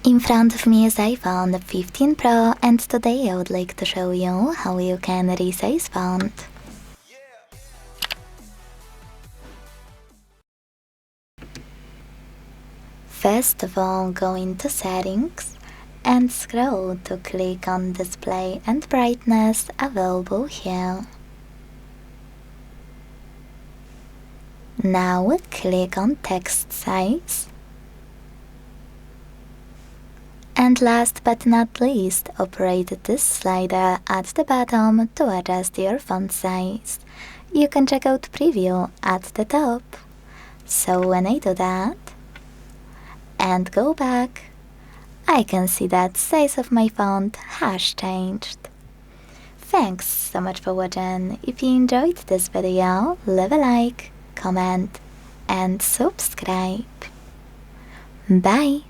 In front of me is iPhone 15 Pro, and today I would like to show you how you can resize font. First of all, go into Settings and scroll to click on Display and Brightness available here. Now click on Text Size. And last but not least, operate this slider at the bottom to adjust your font size. You can check out Preview at the top. So when I do that and go back, I can see that size of my font has changed. Thanks so much for watching. If you enjoyed this video, leave a like, comment and subscribe. Bye!